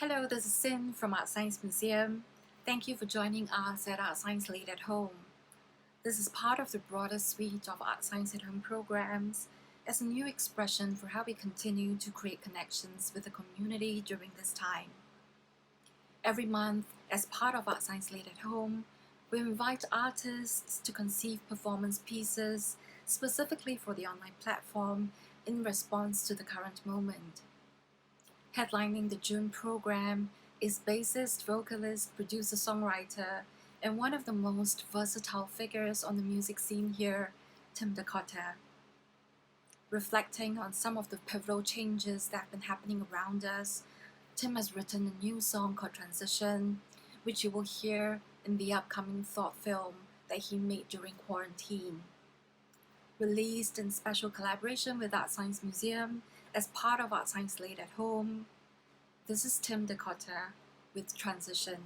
Hello, this is Sin from ArtScience Museum. Thank you for joining us at ArtScience Late at Home. This is part of the broader suite of ArtScience at Home programs as a new expression for how we continue to create connections with the community during this time. Every month, as part of ArtScience Late at Home, we invite artists to conceive performance pieces specifically for the online platform in response to the current moment. Headlining the June program is bassist, vocalist, producer, songwriter, and one of the most versatile figures on the music scene here, Tim De Cotta. Reflecting on some of the pivotal changes that have been happening around us, Tim has written a new song called Transition, which you will hear in the upcoming thought film that he made during quarantine. Released in special collaboration with ArtScience Museum as part of ArtScience Late at Home, this is Tim De Cotta with Transition.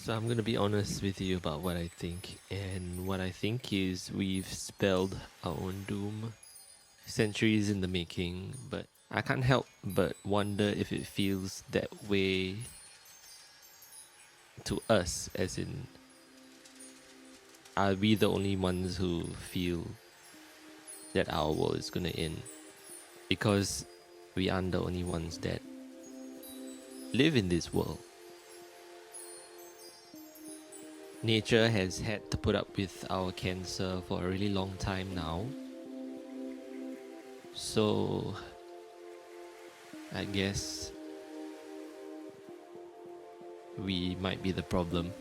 So I'm going to be honest with you about what I think. And what I think is we've spelled our own doom, centuries in the making, but I can't help but wonder if it feels that way to us, as in, are we the only ones who feel that our world is going to end? Because we aren't the only ones that live in this world. Nature has had to put up with our cancer for a really long time now. So I guess we might be the problem.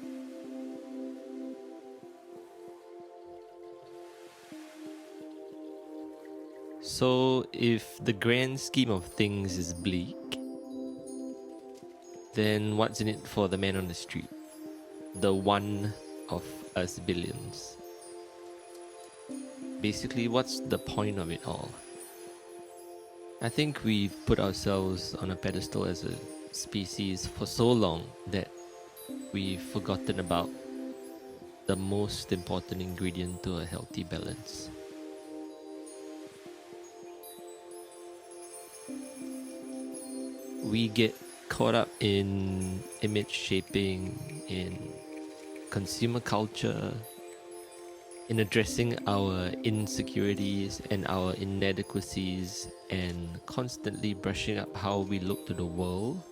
So if the grand scheme of things is bleak, then what's in it for the man on the street? The one of us billions. Basically, what's the point of it all? I think we've put ourselves on a pedestal as a species for so long that we've forgotten about the most important ingredient to a healthy balance. We get caught up in image shaping, in consumer culture, in addressing our insecurities and our inadequacies, and constantly brushing up how we look to the world,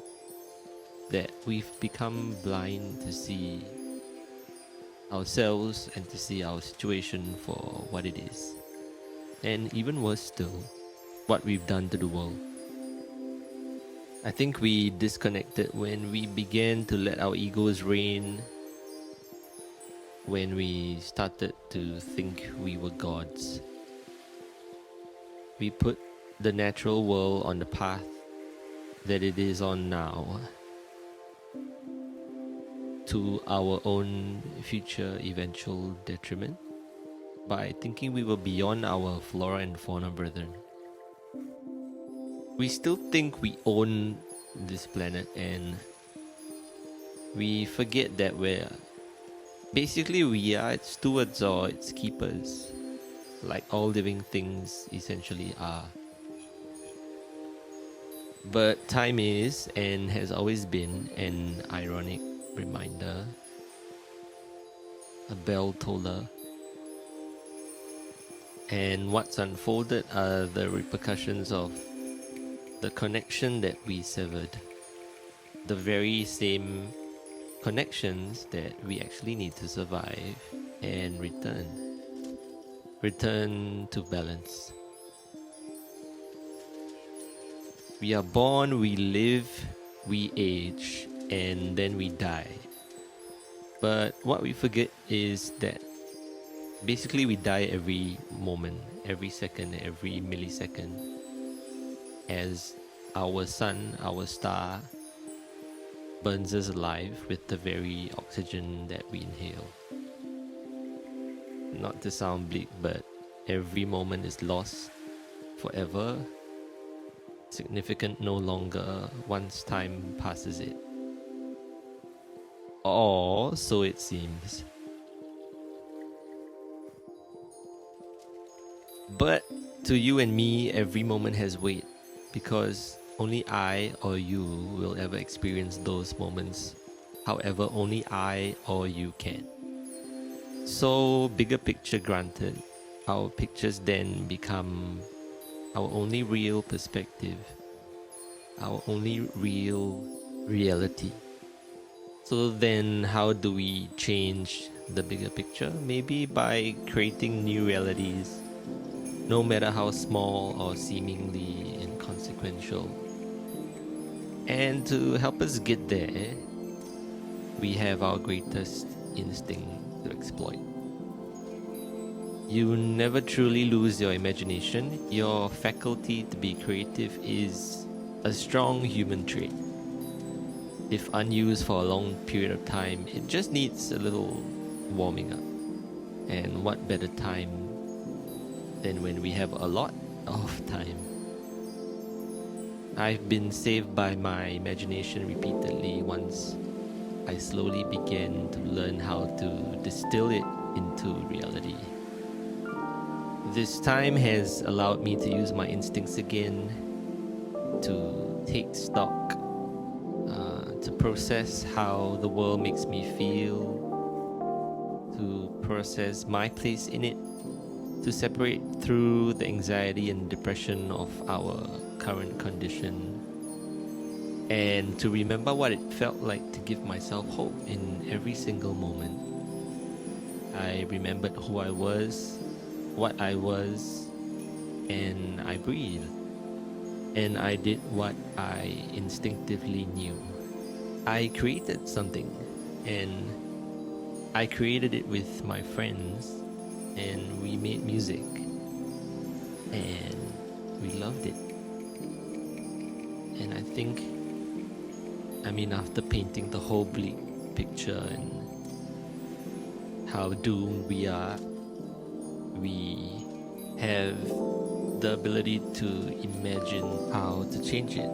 that we've become blind to see ourselves and to see our situation for what it is. And even worse still, what we've done to the world. I think we disconnected when we began to let our egos reign, when we started to think we were gods. We put the natural world on the path that it is on now, to our own future eventual detriment, by thinking we were beyond our flora and fauna brethren. We still think we own this planet, and we forget that we are its stewards or its keepers, like all living things essentially are. But time is, and has always been, an ironic reminder, a bell toller. And what's unfolded are the repercussions of the connection that we severed. The very same connections that we actually need to survive and return to balance. We are born, we live, we age, and then we die. But what we forget is that basically we die every moment, every second, every millisecond, as our sun, our star, burns us alive with the very oxygen that we inhale. Not to sound bleak, but every moment is lost forever, significant no longer once time passes it. Or so it seems. But to you and me, every moment has weight, because only I or you will ever experience those moments. However, only I or you can. So, bigger picture granted, our pictures then become our only real perspective, our only real reality. So then how do we change the bigger picture? Maybe by creating new realities, no matter how small or seemingly inconsequential. And to help us get there, we have our greatest instinct to exploit. You never truly lose your imagination. Your faculty to be creative is a strong human trait. If unused for a long period of time, it just needs a little warming up. And what better time than when we have a lot of time? I've been saved by my imagination repeatedly once I slowly began to learn how to distill it into reality. This time has allowed me to use my instincts again, to take stock, to process how the world makes me feel, to process my place in it, to separate through the anxiety and depression of our current condition, and to remember what it felt like to give myself hope in every single moment. I remembered who I was, what I was, and I breathed. And I did what I instinctively knew. I created something, and I created it with my friends, and we made music, and we loved it. And I think, after painting the whole bleak picture and how doomed we are, we have the ability to imagine how to change it.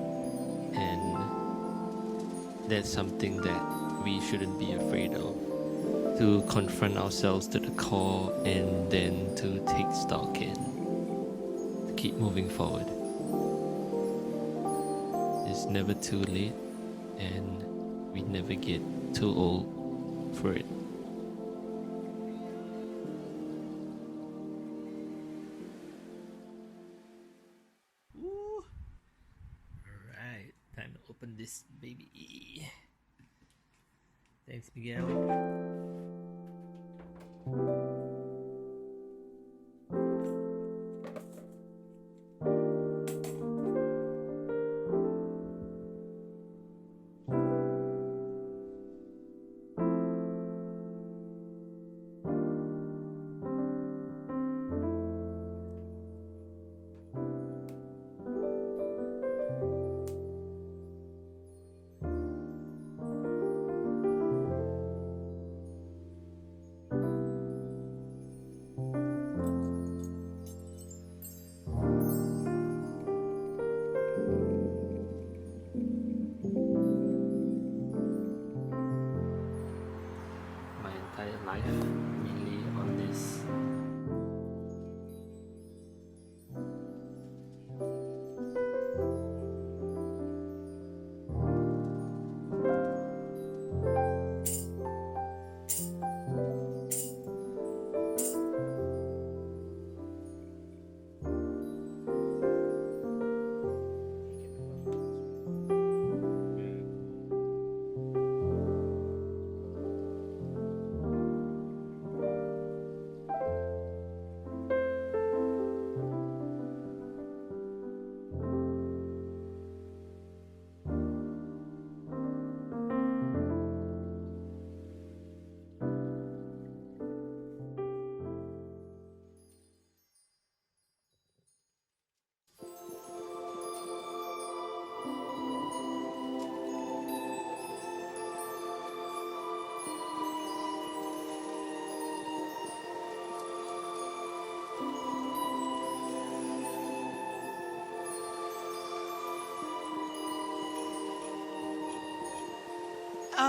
And that's something that we shouldn't be afraid of. To confront ourselves to the core and then to take stock and to keep moving forward. It's never too late, and we never get too old for it. Woo. Alright, time to open this baby. Thanks, Miguel. Life mainly on this.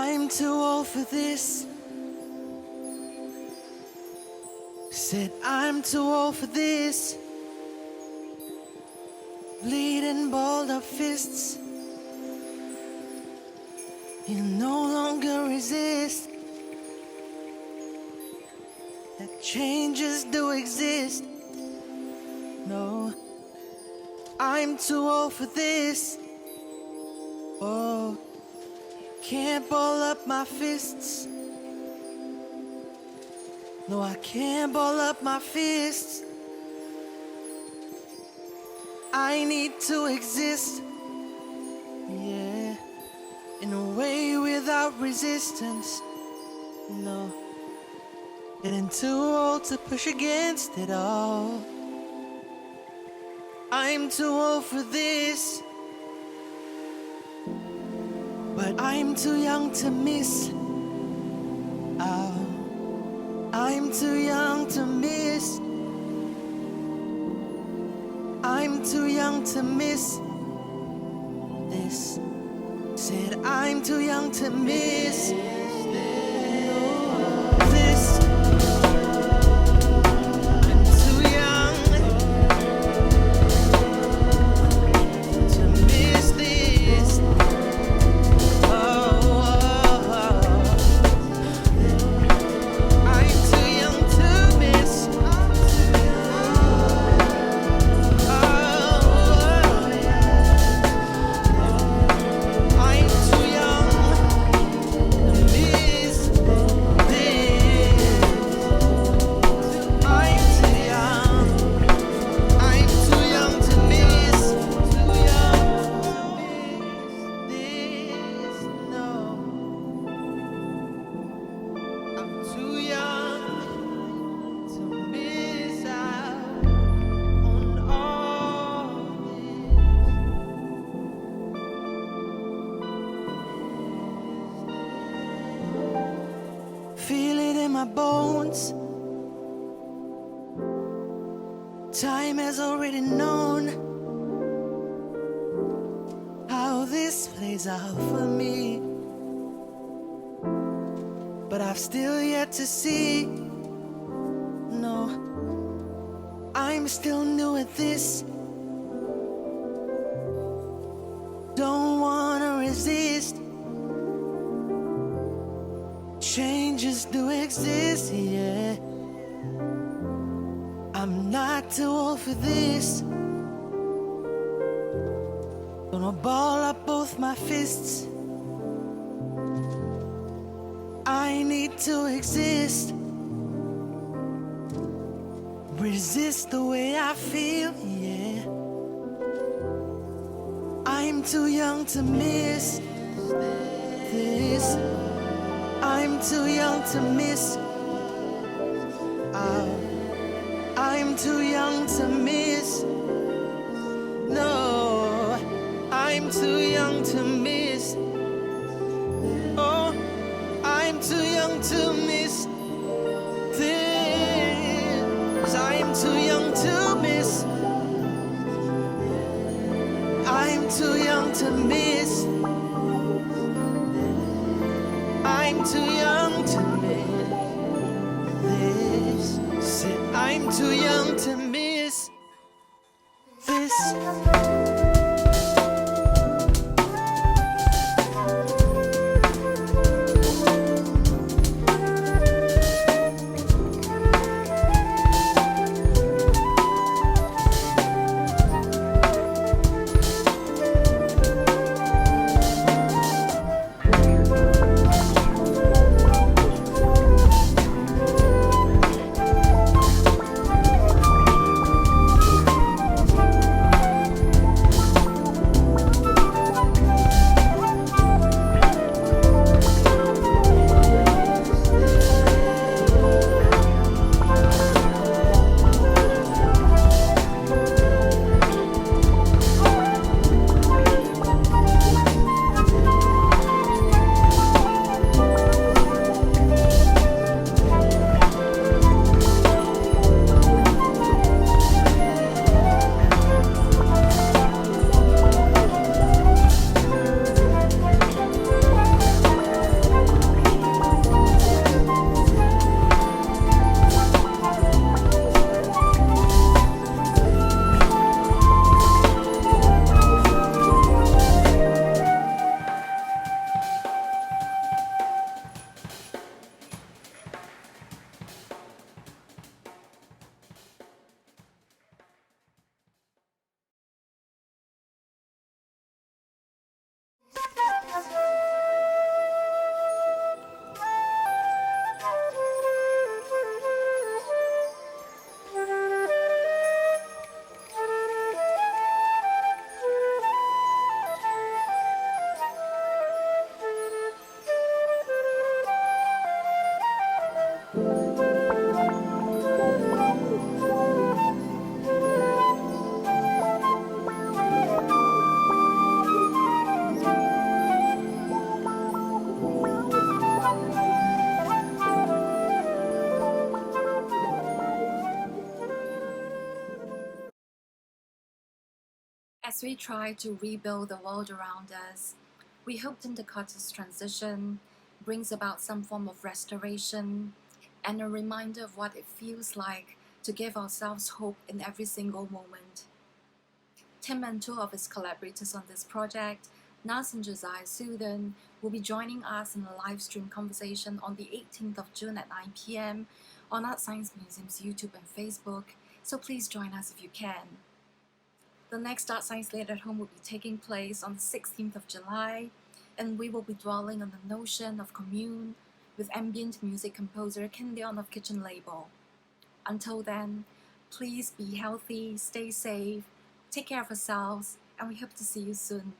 I'm too old for this. Said I'm too old for this. Bleeding balled up fists. You no longer resist. That changes do exist. No, I'm too old for this. Oh, can't ball up my fists. No, I can't ball up my fists. I need to exist. Yeah, in a way without resistance. No, getting too old to push against it all. I'm too old for this, but I'm too young to miss. Oh, I'm too young to miss. I'm too young to miss this. Said I'm too young to miss this. I'm too young to miss this. Oh, oh, oh. I'm too young to miss. Feel it in my bones. Time has already known how this plays out for me, but I've still yet to see. No, I'm still new at this. Don't wanna resist. Changes do exist, yeah. I'm not too old for this. Gonna ball up both my fists. I need to exist. Resist the way I feel, yeah. I'm too young to miss this. I'm too young to miss. I'm too young to miss. No, I'm too young to miss. Oh, I'm too young to miss this. I'm too young to miss. I'm too young to miss. I'm too young to miss this. Say I'm too young to miss this. As we try to rebuild the world around us, we hope Tim De Cotta's transition brings about some form of restoration and a reminder of what it feels like to give ourselves hope in every single moment. Tim and two of his collaborators on this project, Nas and Josiah Suthan, will be joining us in a live stream conversation on the 18th of June at 9 p.m. on ArtScience Museum's YouTube and Facebook, so please join us if you can. The next ArtScience Late at Home will be taking place on the 16th of July, and we will be dwelling on the notion of commune with ambient music composer Ken Leon of Kitchen Label. Until then, please be healthy, stay safe, take care of yourselves, and we hope to see you soon.